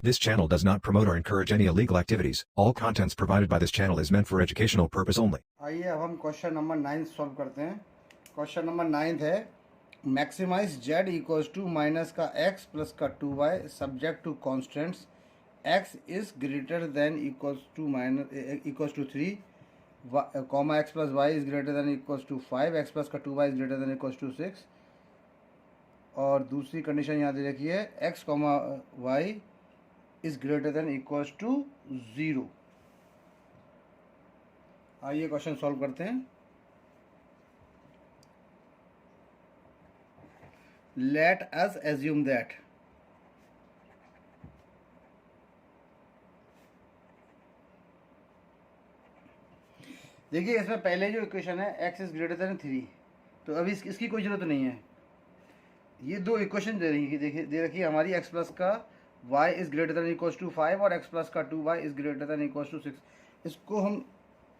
This channel does not promote or encourage any illegal activities. All contents provided by this channel is meant for educational purpose only. आइए अब हम question number 9 solve करते हैं। Question number 9 है maximise z equals to minus का x plus का 2y subject to constants x is greater than equals to 3 comma x plus y is greater than equals to 5 x plus का 2y is greater than equals to 6 और दूसरी condition यहाँ दे रखी है x comma y is greater than equals to 0। आइए question solve करते हैं। लेट अस एज्यूम दैट देखिए इसमें पहले जो इक्वेशन है x इज ग्रेटर देन 3, तो अभी इसकी कोई ज़रूरत नहीं है। ये दो इक्वेशन दे रही है, देखिए दे रखी है हमारी x प्लस का y is greater than equals to 5 और x प्लस का 2y is greater than equals to 6। इसको हम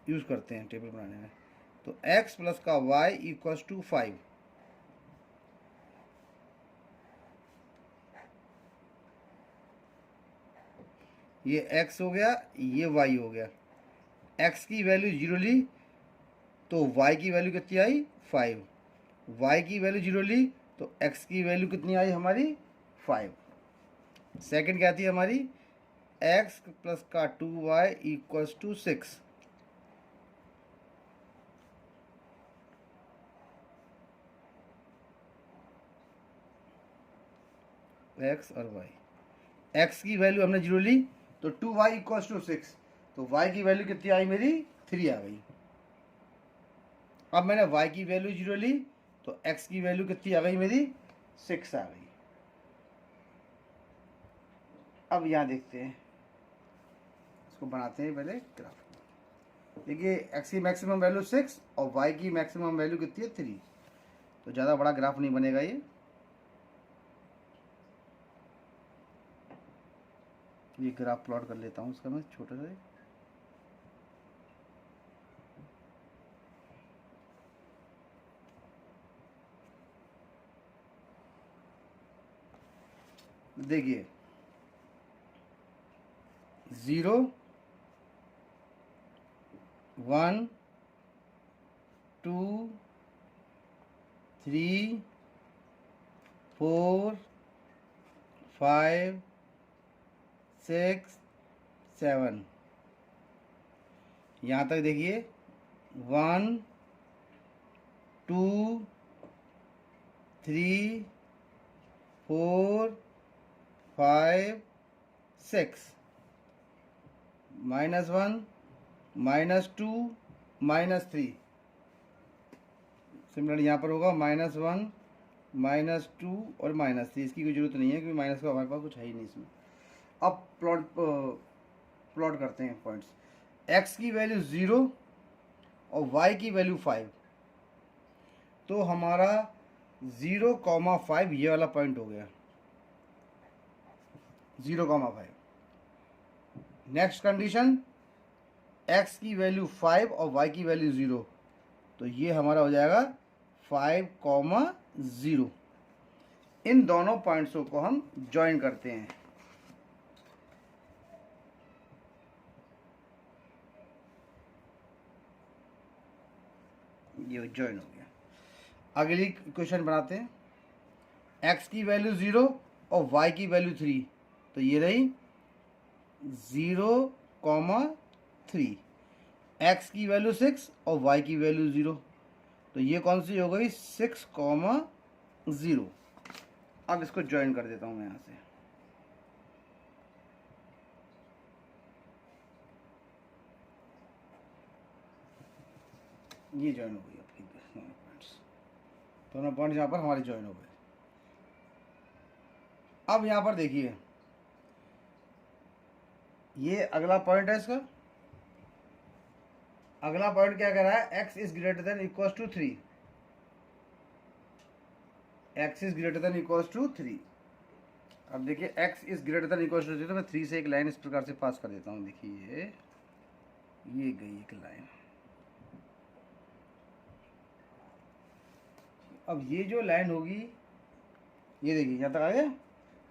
यूज़ करते हैं टेबल बनाने में। तो x प्लस का y इक्वल्स टू 5, ये x हो गया, ये y हो गया। x की वैल्यू 0 ली तो y की वैल्यू कितनी आई 5, y की वैल्यू 0 ली तो x की वैल्यू कितनी आई हमारी 5। सेकंड क्या थी हमारी x प्लस का 2y इक्वल्स टू 6। x और y, x की वैल्यू हमने 0 ली तो 2y इक्वल्स टू 6, तो y की वैल्यू कितनी आई मेरी 3 आ गई। अब मैंने y की वैल्यू 0 ली तो x की वैल्यू कितनी आ गई मेरी 6 आ गई। अब यहाँ देखते हैं, इसको बनाते हैं पहले ग्राफ। देखिए x की मैक्सिमम वैल्यू 6 और y की मैक्सिमम वैल्यू कितनी है 3, तो ज़्यादा बड़ा ग्राफ नहीं बनेगा ये ग्राफ प्लॉट कर लेता हूँ इसका मैं छोटा सा। देखिए 0 1 2 3 4 5 6 7, यहाँ तक देखिए 1 2 3 4 5 6, -1 -2 -3। सिमिलर यहाँ पर होगा -1 -2 और -3। इसकी कोई ज़रूरत नहीं है क्योंकि माइनस का हमारे पास कुछ है ही नहीं इसमें। अब प्लॉट करते हैं पॉइंट्स। x की वैल्यू 0 और y की वैल्यू 5, तो हमारा 0,5 ये वाला पॉइंट हो गया 0,5। नेक्स्ट कंडीशन x की वैल्यू 5 और y की वैल्यू 0, तो ये हमारा हो जाएगा 5,0। इन दोनों पॉइंट्सों को हम ज्वाइन करते हैं। ये ज्वाइन हो गया। अगली क्वेश्चन बनाते हैं। x की वैल्यू 0 और y की वैल्यू 3, तो ये रही 0,3। x की वैल्यू 6 और y की वैल्यू 0, तो ये कौन सी हो गई 6,0। अब इसको ज्वाइन कर देता हूँ मैं यहाँ से। ये ज्वाइन हो गई आपकी दोनों पॉइंट्स यहाँ पर हमारे ज्वाइन हो गए। अब यहाँ पर देखिए ये अगला पॉइंट है। इसका अगला पॉइंट क्या कह रहा है x is greater than equals to 3, x is greater than equals to 3। अब देखिए x is greater than equals to 3, तो मैं 3 से एक लाइन इस प्रकार से पास कर देता हूँ। देखिए ये गई एक लाइन। अब ये जो लाइन होगी ये देखिए यहाँ तक आ गया,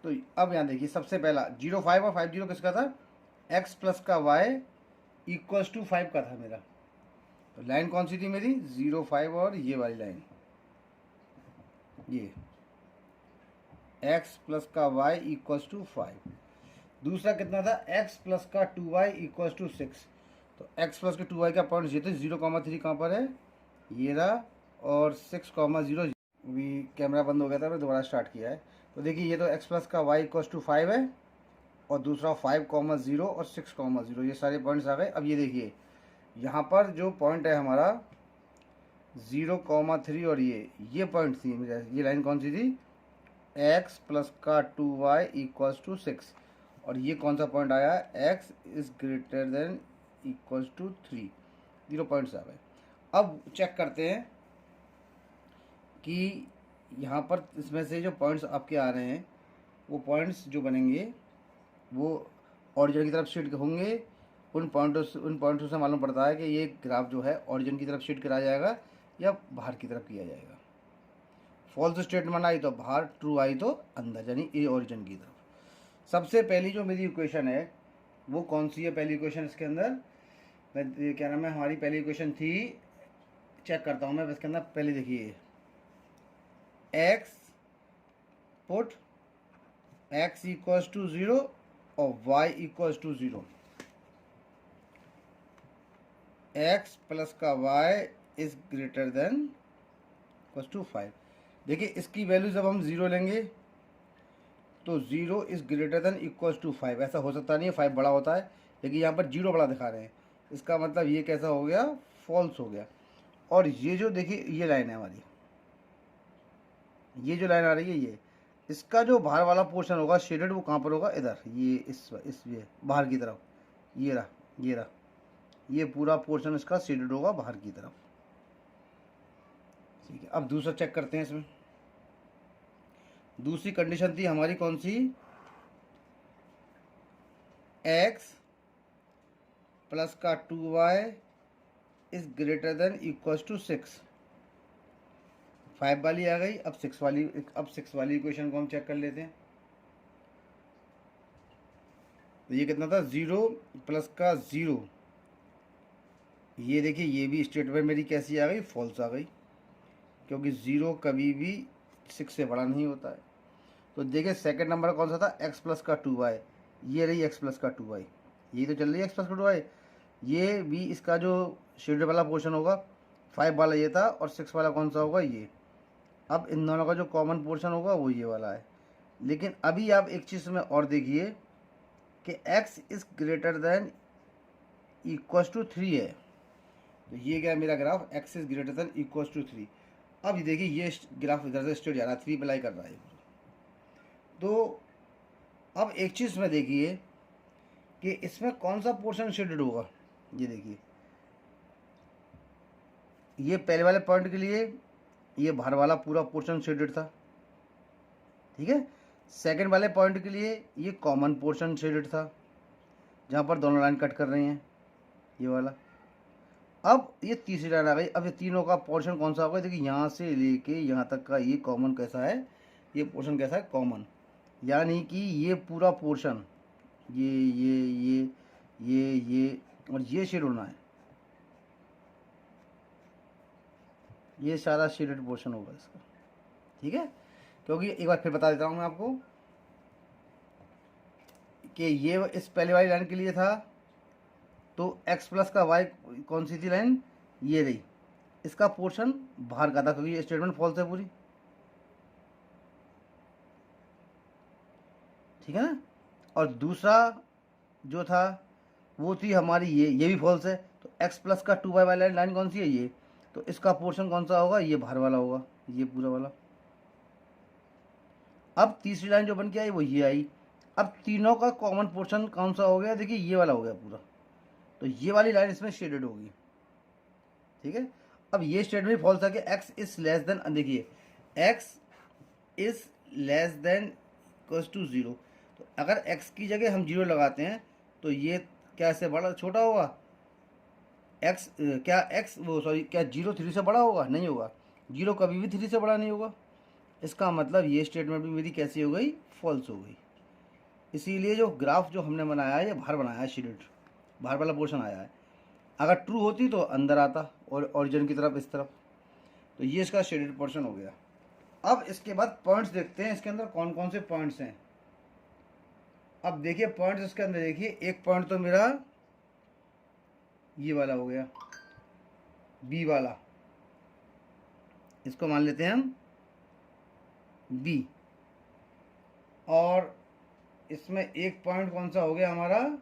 तो अब यहाँ देखिए सबसे पहला 0 5 और 5 0 किसका था, x प्लस का y इक्वल्स टू 5 का था मेरा। तो लाइन कौन सी थी मेरी, 0 5 और ये वाली लाइन, ये x प्लस का y इक्वल्स टू 5। दूसरा कितना था, x प्लस का 2y इक्वल्स टू 6। तो x प्लस के 2y का पॉइंट ये थे, 0,3 कहाँ पर है, ये रहा, और 6,0। अभी कैमरा बंद हो गया था, मैं दोबारा स्टार्ट किया है। तो देखिए ये तो x प्लस का y इक्वल्स टू 5 है, और दूसरा 5,0 और 6,0, ये सारे पॉइंट्स आ गए। अब ये देखिए यहाँ पर जो पॉइंट है हमारा 0,3 और ये पॉइंट थी मेरा, ये लाइन कौन सी थी, x प्लस का 2y इक्वल्स टू 6, और ये कौन सा पॉइंट आया, x is greater than equals to 3। 0 points आ गए। अब चेक करते हैं कि यहाँ पर इसमें से जो पॉइंट्स आपके आ रहे हैं, वो पॉइंट्स जो बनेंगे वो ऑरिजिन की तरफ शिफ्ट होंगे। उन पॉइंटों से मालूम पड़ता है कि ये ग्राफ जो है ऑरिजिन की तरफ शिफ्ट करा जाएगा या बाहर की तरफ किया जाएगा। फॉल्स स्टेटमेंट आई तो बाहर, ट्रू आई तो अंदर, यानी ए ऑरिजिन की तरफ। सबसे पहली जो मेरी इक्वेशन है वो कौन सी है, पहली इक्वेशन इसके अंदर, मैं क्या नाम है, हमारी पहली इक्वेशन थी, चेक करता हूँ मैं इसके अंदर। पहले देखिए x put x equals to 0 और y equals to 0, x plus का y is greater than equals to 5। देखिए इसकी वैल्यू जब हम 0 लेंगे तो 0 is greater than equals to 5। ऐसा हो सकता नहीं है, 5 बड़ा होता है, लेकिन यहाँ पर 0 बड़ा दिखा रहे हैं, इसका मतलब ये कैसा हो गया, फॉल्स हो गया। और ये जो देखिए ये लाइन है हमारी, ये जो लाइन आ रही है, ये इसका जो बाहर वाला पोर्शन होगा शेडेड, वो कहाँ पर होगा, इधर, ये इस ये बाहर की तरफ, ये रहा, ये पूरा पोर्शन इसका शेडेड होगा बाहर की तरफ। ठीक है, अब दूसरा चेक करते हैं। इसमें दूसरी कंडीशन थी हमारी कौन सी, x प्लस का 2y is greater than equals to 6। 5 वाली आ गई, अब 6 वाली इक्वेशन को हम चेक कर लेते हैं। तो ये कितना था, 0 प्लस का 0, ये देखिए ये भी स्टेटमेंट मेरी कैसी आ गई, फॉल्स आ गई, क्योंकि 0 कभी भी 6 से बड़ा नहीं होता है। तो देखिए सेकंड नंबर कौन सा था, x प्लस का 2y, ये रही x प्लस का 2y, ये तो चल रही है x प्लस का 2y। ये भी इसका जो शेडेड वाला पोर्शन होगा, 5 वाला ये था, और 6 वाला कौन सा होगा, ये। अब इन दोनों का जो कॉमन पोर्शन होगा वो ये वाला है। लेकिन अभी आप एक चीज़ में और देखिए कि x is greater than equals to 3 है। तो ये क्या है मेरा graph, x is greater than equals to 3। अब देखिए ये ग्राफ इधर से स्ट्रेट जा रहा है, 3 अप्लाई कर रहा है। तो अब एक चीज़ में देखिए कि इसमें कौन सा पोर्शन शेडेड होगा। ये देखिए ये पहले वाले पॉइंट के लिए ये बाहर वाला पूरा पोर्शन शेडेड था, ठीक है। सेकंड वाले पॉइंट के लिए ये कॉमन पोर्शन शेडेड था, जहाँ पर दोनों लाइन कट कर रही हैं, ये वाला। अब ये तीसरी लाइन आ गई। अब ये तीनों का पोर्शन कौन सा होगा, देखिए यहाँ से लेके यहाँ तक का ये कॉमन कैसा है, ये पोर्शन कैसा है, कॉमन। यानी कि ये पूरा पोर्शन, ये और ये शेड होना है, ये सारा शेडेड पोर्शन होगा इसका, ठीक है। क्योंकि एक बार फिर बता देता हूँ मैं आपको कि ये इस पहले वाली लाइन के लिए था, तो x प्लस का y कौन सी थी लाइन, ये रही, इसका पोर्शन बाहर का था, क्योंकि ये स्टेटमेंट फॉल्स है पूरी, ठीक है ना। और दूसरा जो था वो थी हमारी ये भी फॉल्स है। तो x प्लस का 2y वाली लाइन कौन सी है, ये। तो इसका पोर्शन कौन सा होगा, ये बाहर वाला होगा, ये पूरा वाला। अब तीसरी लाइन जो बन के आई वो ये आई। अब तीनों का कॉमन पोर्शन कौन सा हो गया, देखिए ये वाला हो गया पूरा। तो ये वाली लाइन इसमें शेडेड होगी, ठीक है। अब ये स्टेटमेंट फॉल्स है कि x इज लेस देन, देखिए x is less than equals to 0। तो अगर x की जगह हम 0 लगाते हैं तो ये क्या इससे बड़ा छोटा होगा, x क्या 0 3 से बड़ा होगा, नहीं होगा। 0 कभी भी 3 से बड़ा नहीं होगा, इसका मतलब ये स्टेटमेंट भी मेरी कैसी हो गई, फॉल्स हो गई। इसीलिए जो ग्राफ जो हमने बनाया है ये बाहर बनाया है, शेडेड बाहर वाला पोर्शन आया है। अगर ट्रू होती तो अंदर आता और ओरिजिन की तरफ, इस तरफ। तो ये इसका शेडेड पोर्शन हो गया। अब इसके बाद पॉइंट्स देखते हैं इसके अंदर कौन कौन से पॉइंट्स हैं। अब देखिए पॉइंट्स इसके अंदर, देखिए एक पॉइंट तो मेरा ये वाला हो गया, बी वाला, इसको मान लेते हैं हम बी। और इसमें एक पॉइंट कौन सा हो गया हमारा,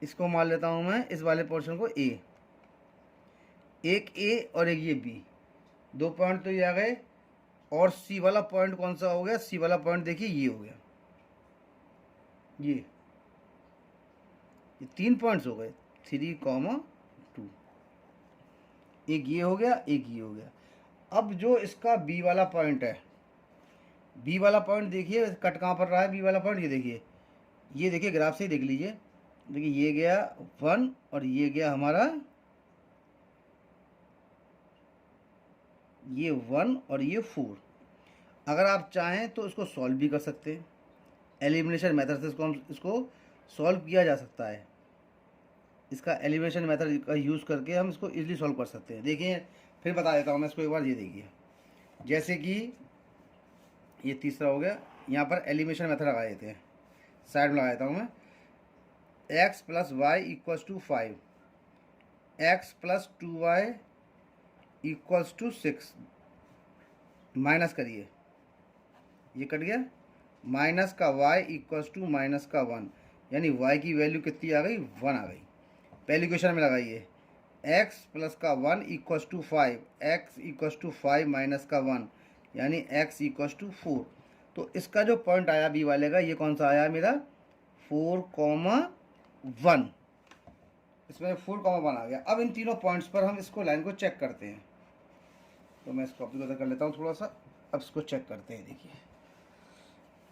इसको मान लेता हूं मैं इस वाले पोर्शन को ए, एक ए और एक ये बी, दो पॉइंट तो ये आ गए। और सी वाला पॉइंट कौन सा हो गया, सी वाला पॉइंट देखिए ये हो गया, ये तीन पॉइंट्स हो गए, 3,2। एक ये हो गया, एक ये हो गया। अब जो इसका बी वाला पॉइंट है, बी वाला पॉइंट देखिए कट कहाँ पर रहा है, बी वाला पॉइंट ये देखिए ग्राफ से ही देख लीजिए। देखिए ये गया 1 और ये गया हमारा ये 1 और ये 4। अगर आप चाहें तो इसको सॉल्व भी कर सकते हैं, एलिमिनेशन मेथड से इसको सॉल्व किया जा सकता है। इसका एलिमिनेशन मेथड का यूज़ करके हम इसको इजीली सॉल्व कर सकते हैं। देखिए फिर बता देता हूँ मैं इसको एक बार, ये देखिए जैसे कि ये तीसरा हो गया, यहाँ पर एलिमिनेशन मेथड लगा देते हैं, साइड में लगा देता हूँ मैं। x + y = 5, x + 2y = 6, minus करिए, ये कट गया, माइनस का y = माइनस का 1, यानी y की वैल्यू कितनी आ गई, 1 आ गई। पहली क्वेश्चन में लगाइए, x + का 1 = 5, x = 5 माइनस का 1, यानी x = 4। तो इसका जो पॉइंट आया बी वाले का, ये कौन सा आया मेरा, 4,1। इसमें 4,1 आ गया। अब इन तीनों पॉइंट्स पर हम इसको लाइन को चेक करते हैं। तो मैं इसको कॉपी कर लेता हूँ थोड़ा सा, अब इसको चेक करते हैं। देखिए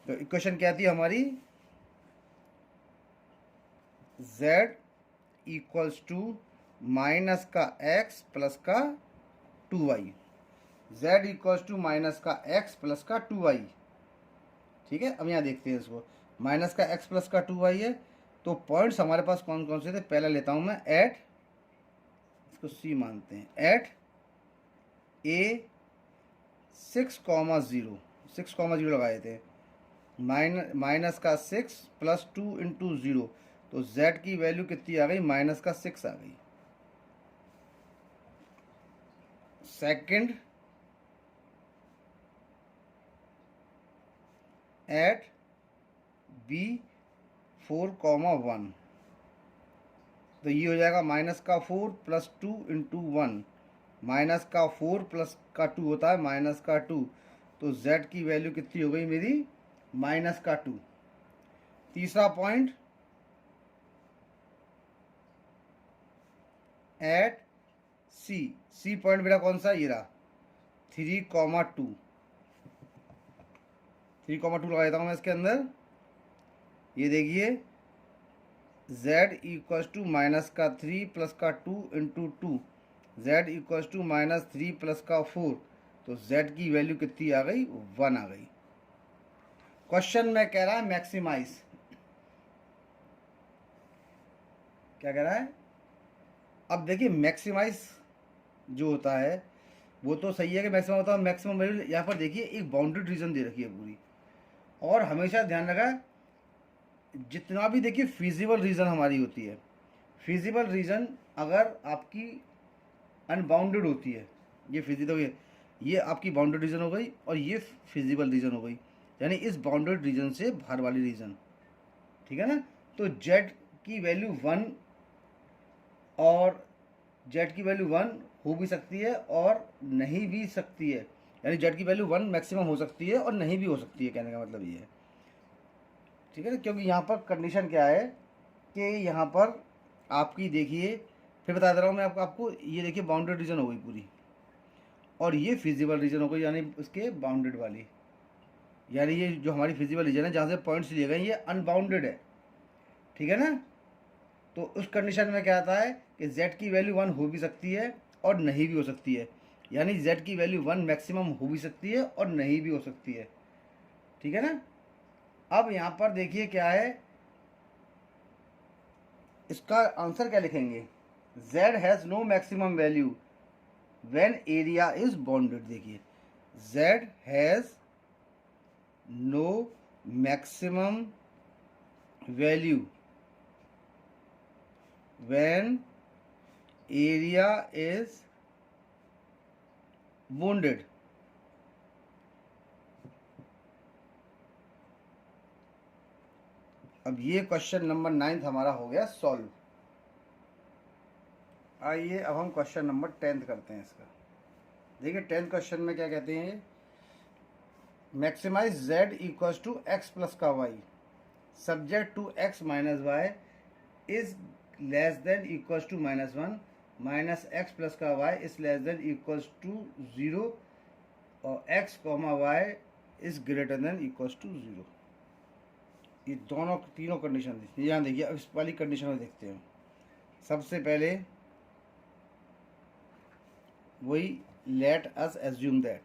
तो इक्वेशन क्या थी हमारी, z = माइनस का x प्लस का 2y, z = माइनस का x प्लस का 2y। ठीक है, अब यहाँ देखते हैं इसको, माइनस का x प्लस का 2y है। तो पॉइंट्स हमारे पास कौन कौन से थे, पहला लेता हूँ मैं एट, इसको सी मानते हैं, एट a 6,0, 6,0 लगाए थे, माइनस का 6 + 2 × 0, तो z की वैल्यू कितनी आ गई, माइनस का 6 आ गई। सेकंड एट b 4,1, तो ये हो जाएगा माइनस का 4 + 2 × 1, माइनस का 4 प्लस का 2 होता है माइनस का 2, तो z की वैल्यू कितनी हो गई मेरी, माइनस का 2। तीसरा पॉइंट एट सी पॉइंट मेरा कौन सा, ये रहा 3,2, 3,2 लगा देता हूँ मैं इसके अंदर। ये देखिए z = माइनस का 3 प्लस का 2 × 2, z = माइनस 3 प्लस का 4, तो z की वैल्यू कितनी आ गई, 1 आ गई। क्वेश्चन में कह रहा है मैक्सिमाइज, क्या कह रहा है। अब देखिए मैक्सिमाइज जो होता है वो तो सही है कि मैक्सिमम होता है, मैक्सिमम वैल्यू यहाँ पर देखिए एक बाउंड्री रीजन दे रखी है पूरी। और हमेशा ध्यान रखा, जितना भी देखिए फिजिबल रीजन हमारी होती है, फिजिबल रीजन अगर आपकी अनबाउंडेड होती है, ये फिजिबल, ये आपकी बाउंडेड रीजन हो गई और ये फिजिबल रीजन हो गई, यानी इस बाउंडेड रीजन से बाहर वाली रीजन, ठीक है ना। तो z की वैल्यू 1 और z की वैल्यू 1 हो भी सकती है और नहीं भी सकती है, यानी z की वैल्यू 1 मैक्सिमम हो सकती है और नहीं भी हो सकती है, कहने का मतलब ये है, ठीक है ना। क्योंकि यहाँ पर कंडीशन क्या है कि यहाँ पर आपकी देखिए, फिर बता दे रहा हूँ मैं आपको, ये देखिए बाउंडेड रीजन हो गई पूरी और ये फिजिबल रीजन हो गई, यानी उसके बाउंडेड वाली, यानी ये जो हमारी फिजिबल रीजन है जहाँ से पॉइंट्स लिए गए ये अनबाउंडेड है, ठीक है ना। तो उस कंडीशन में क्या आता है कि z की वैल्यू 1 हो भी सकती है और नहीं भी हो सकती है, यानी z की वैल्यू 1 मैक्सिमम हो भी सकती है और नहीं भी हो सकती है, ठीक है ना। अब यहाँ पर देखिए क्या है, इसका आंसर क्या लिखेंगे, z has no maximum value when area is bounded. देखिए z has no maximum value when area is bounded. अब ये क्वेश्चन नंबर 9 हमारा हो गया सॉल्व। आइए अब हम क्वेश्चन नंबर 10 करते हैं इसका। देखिए 10th क्वेश्चन में क्या कहते हैं, maximise z equals to x plus का y subject to x minus y is less than equals to -1 minus x plus का y is less than equals to 0 और x comma y is greater than equals to 0। ये दोनों तीनों condition देखिए, यहाँ देखिए। अब इस वाली कंडीशन में देखते हैं। सबसे पहले वही लेट अस एज्यूम दैट,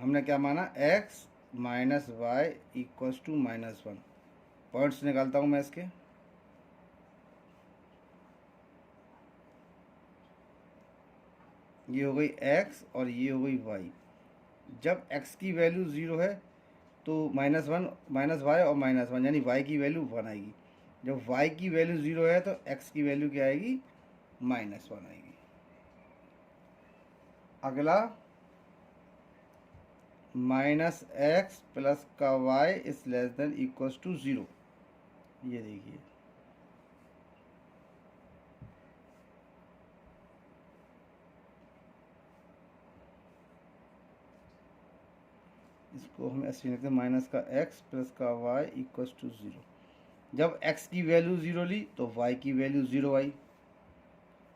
हमने क्या माना, x minus y equals to -1। Points निकालता हूँ मैं इसके। ये हो गई x और ये हो गई y। जब x की वैल्यू 0 है तो -1 माइनस वाई और -1 यानी y की वैल्यू 1 आएगी। जब y की वैल्यू 0 है तो x की वैल्यू क्या आएगी, -1 आएगी। अगला -x प्लस का y is less than equals to 0। ये देखिए इसको हम ऐसे लिखते हैं, माइनस का x प्लस का y इक्वल्स टू 0। जब x की वैल्यू 0 ली तो y की वैल्यू 0 आई।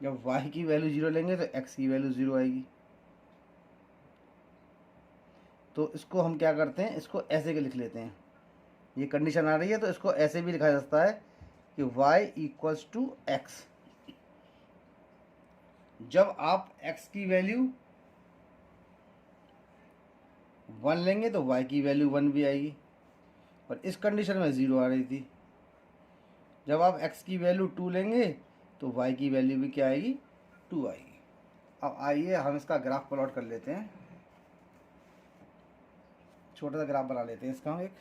जब y की वैल्यू 0 लेंगे तो x की वैल्यू 0 आएगी। तो इसको हम क्या करते हैं, इसको ऐसे के लिख लेते हैं। ये कंडीशन आ रही है तो इसको ऐसे भी लिखा जा सकता है कि y इक्वल्स टू x। जब आप x की वैल्यू 1 लेंगे तो y की वैल्यू 1 भी आएगी, और इस कंडीशन में 0 आ रही थी। जब आप x की वैल्यू 2 लेंगे तो y की वैल्यू भी क्या आएगी, 2 आएगी। अब आइए हम इसका ग्राफ प्लॉट कर लेते हैं। छोटा सा ग्राफ बना लेते हैं इसका हम एक।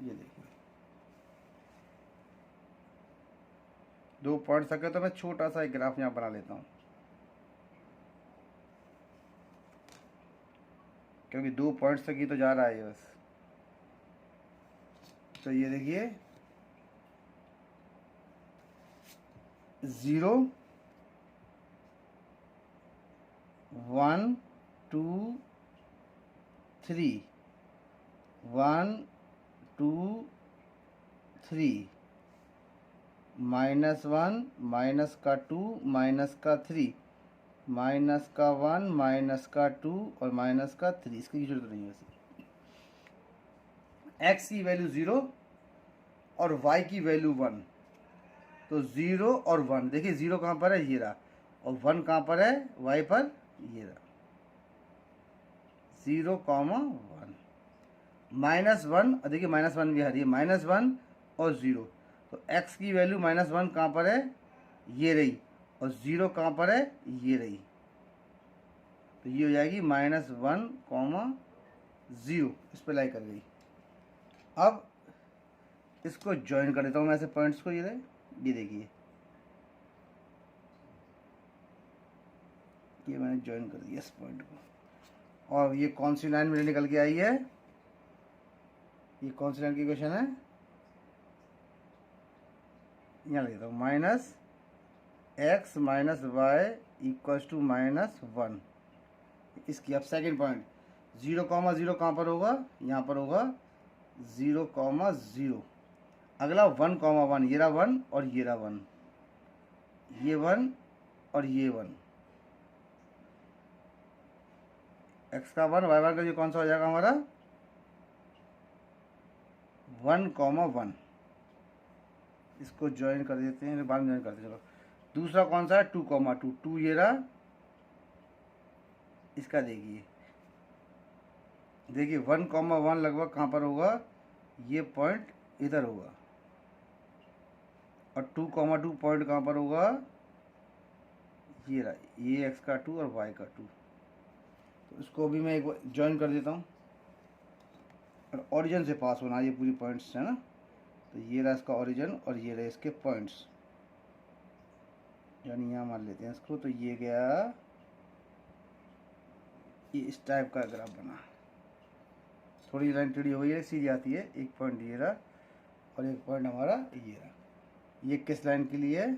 ये देखिए 2 पॉइंट सके तो मैं छोटा सा एक ग्राफ यहाँ बना लेता हूँ, क्योंकि 2 पॉइंट्स तक ही तो जा रहा है ये बस। तो ये देखिए 0 1 2 3 1 2 3 -1 माइनस का 2 माइनस का 3 माइनस का 1 माइनस का 2 और माइनस का 3। इसकी जरूरत नहीं है वैसे। x की वैल्यू 0 और y की वैल्यू 1, तो 0 और 1। देखिए 0 कहाँ पर है, ये रहा, और 1 कहाँ पर है, y पर, ये रहा। 0, 1 -1, और देखिए -1 भी आ रही है, -1 और 0। तो x की वैल्यू -1 कहाँ पर है, ये रही, और 0 कहाँ पर है, ये रही। तो ये हो जाएगी -1, 0, इस पर लाई कर गई। अब इसको ज्वाइन कर देता हूँ मैं ऐसे पॉइंट्स को। ये देखिए ये मैंने ज्वाइन कर दिया इस पॉइंट को। और ये कौन सी लाइन मेरे निकल के आई है, ये कौन सी लाइन की क्वेश्चन है, यहाँ लिखता हूँ, -x minus y equals to -1। इसकी अब सेकेंड पॉइंट 0, 0 कहाँ पर होगा, यहाँ पर होगा 0, 0। अगला 1, 1, ये रहा 1 और ये रहा 1, ये 1 और ये 1। x का 1 y 1 का ये कौन सा हो जाएगा हमारा, 1,1 इसको ज्वाइन कर देते हैं, बाद में ज्वाइन करते हैं। चलो दूसरा कौन सा है 2,2, 2 ये रहा, इसका देखिए 1,1 लगभग कहाँ पर होगा, ये पॉइंट इधर होगा, और 2,2 पॉइंट कहाँ पर होगा, ये रहा, ये x का 2 और y का 2। तो इसको भी मैं एक बार ज्वाइन कर देता हूँ, और ओरिजिन से पास होना ये पूरी पॉइंट्स है ना। तो ये रहा इसका ओरिजिन और ये रहे इसके पॉइंट्स, यानी यहाँ मान लेते हैं इसको। तो ये गया, ये इस टाइप का ग्राफ बना, थोड़ी लाइन टेढ़ी हो गई है, सीधी आती है। एक पॉइंट ये रहा और एक पॉइंट हमारा ये रहा। ये किस लाइन के लिए है,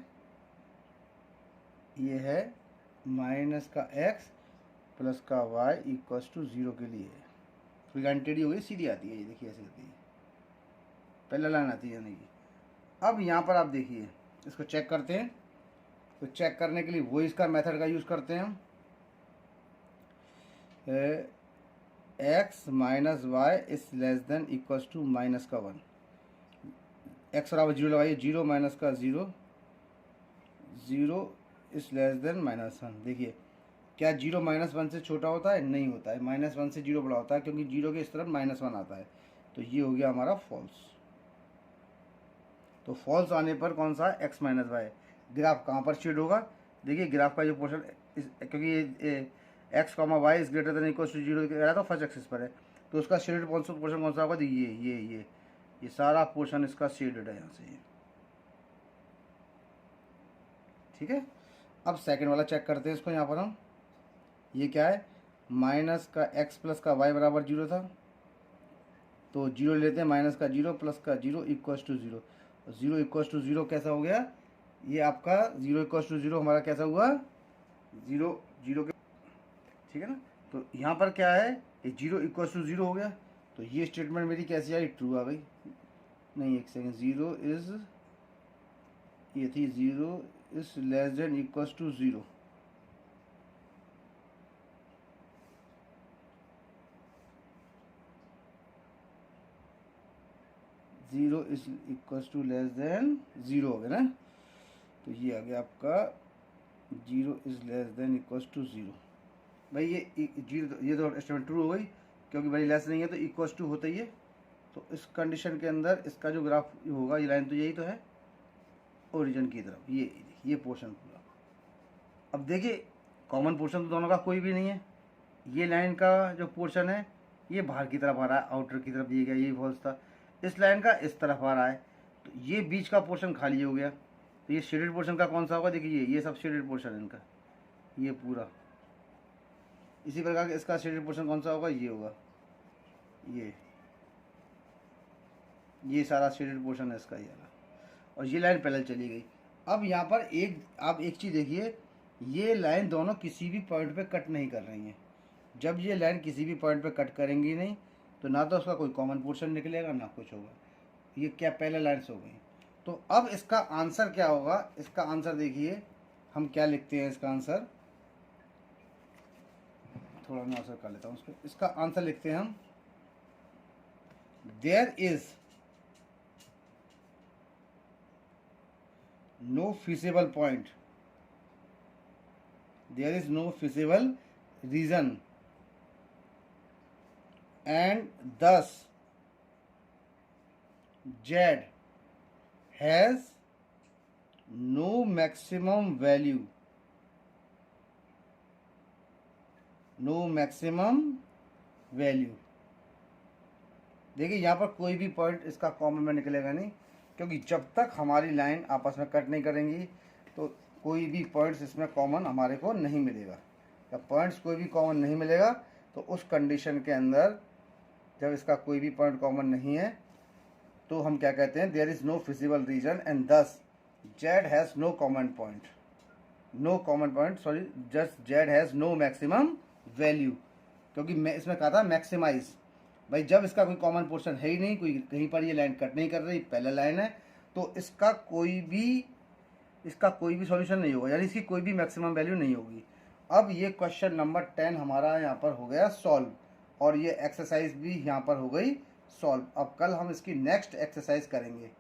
ये है माइनस का x प्लस का y इक्वल्स टू 0 के लिए। थोड़ी लाइन टेढ़ी हो गई, सीधी आती है, ये देखिए ऐसे आती है, पहला लाइन आती है यानी कि। अब यहाँ पर आप देखिए, इसको चेक करते हैं। तो चेक करने के लिए वो इसका मेथड का यूज़ करते हैं हम, x minus y is less than equals to minus का 1, x बराबर 0 लगाइए, 0 माइनस का 0, 0 इज लेस देन -1। देखिए क्या 0 -1 से छोटा होता है, नहीं होता है, -1 से 0 बड़ा होता है, क्योंकि 0 के इस तरफ -1 आता है। तो ये हो गया हमारा फॉल्स। तो फॉल्स आने पर कौन सा x माइनस वाई, ग्राफ कहाँ पर शेड होगा, देखिए ग्राफ का जो पोर्शन, क्योंकि ये x comma y is greater than equal to 0 कह रहा था, फर्स्ट एक्सिस पर है, तो उसका शेडेड पोर्शन कौन सा होगा, ये सारा पोर्शन इसका शेडेड है यहाँ से, ठीक है। अब सेकंड वाला चेक करते हैं इसको, यहाँ पर हम, ये क्या है, माइनस का x प्लस का y बराबर 0 था, तो 0 लेते हैं, माइनस का 0 प्लस का 0 इक्वल्स टू 0, 0 इक्वल्स टू 0 कैसा हो गया, ये आपका 0 इक्वल्स टू 0 हमारा कैसा हुआ, 0 0 के, ठीक है ना। तो यहाँ पर क्या है, ये 0 इक्वल्स टू 0 हो गया, तो ये स्टेटमेंट मेरी कैसी आई, ट्रू आ गई। नहीं एक सेकेंड, 0 इज, ये थी 0 is less than equals to 0, zero is equals to less than 0 हो गया ना। तो ये आ गया आपका 0 is less than equals to 0। भाई ये 0, ये तो स्टेटमेंट ट्रू हो गई, क्योंकि भाई लेस नहीं है तो इक्वल्स टू होता ही है। तो इस कंडीशन के अंदर इसका जो ग्राफ होगा, ये लाइन तो यही तो है ओरिजिन की तरफ, ये पोर्शन पूरा। अब देखिए कॉमन पोर्शन तो दोनों का कोई भी नहीं है, ये लाइन का जो पोर्शन है ये बाहर की तरफ आ रहा है, आउटर की तरफ दिया गया, ये फॉल्स था। इस लाइन का इस तरफ आ रहा है, तो ये बीच का पोर्शन खाली हो गया। तो ये शेडेड पोर्शन का कौन सा होगा, देखिए ये सब शेडेड पोर्शन है इनका, ये पूरा। इसी प्रकार का इसका शेडेड पोर्शन कौन सा होगा, ये होगा, ये सारा शेडेड पोर्शन है इसका, ये वाला। और ये लाइन पैरेलल चली गई। अब यहाँ पर आप एक चीज़ देखिए, ये लाइन दोनों किसी भी पॉइंट पे कट नहीं कर रही हैं। जब ये लाइन किसी भी पॉइंट पे कट करेंगी नहीं, तो ना तो उसका कोई कॉमन पोर्शन निकलेगा ना कुछ होगा, ये क्या पैरेलल लाइन्स हो गई। तो अब इसका आंसर क्या होगा, इसका आंसर देखिए हम क्या लिखते हैं, इसका आंसर थोड़ा मैं आंसर कर लेता हूँ उसको। इसका आंसर लिखते हैं हम, there is no feasible point, there is no feasible region, and thus Z has no maximum value, देखिए यहाँ पर कोई भी पॉइंट इसका कॉमन में निकलेगा नहीं, क्योंकि जब तक हमारी लाइन आपस में कट नहीं करेंगी तो कोई भी पॉइंट्स इसमें कॉमन हमारे को नहीं मिलेगा। जब पॉइंट्स कोई भी कॉमन नहीं मिलेगा तो उस कंडीशन के अंदर, जब इसका कोई भी पॉइंट कॉमन नहीं है, तो हम क्या कहते हैं, there is no feasible region and thus Z has no common point, just Z has no maximum value. क्योंकि मैं इसमें कहा था मैक्सिमाइज, भाई जब इसका कोई कॉमन पोर्शन है ही नहीं, कोई कहीं पर ये लाइन कट नहीं कर रही, पहला लाइन है, तो इसका कोई भी सॉल्यूशन नहीं होगा, यानी इसकी कोई भी मैक्सिमम वैल्यू नहीं होगी। अब ये क्वेश्चन नंबर 10 हमारा यहाँ पर हो गया सॉल्व, और ये एक्सरसाइज भी यहाँ पर हो गई सॉल्व। अब कल हम इसकी नेक्स्ट एक्सरसाइज करेंगे।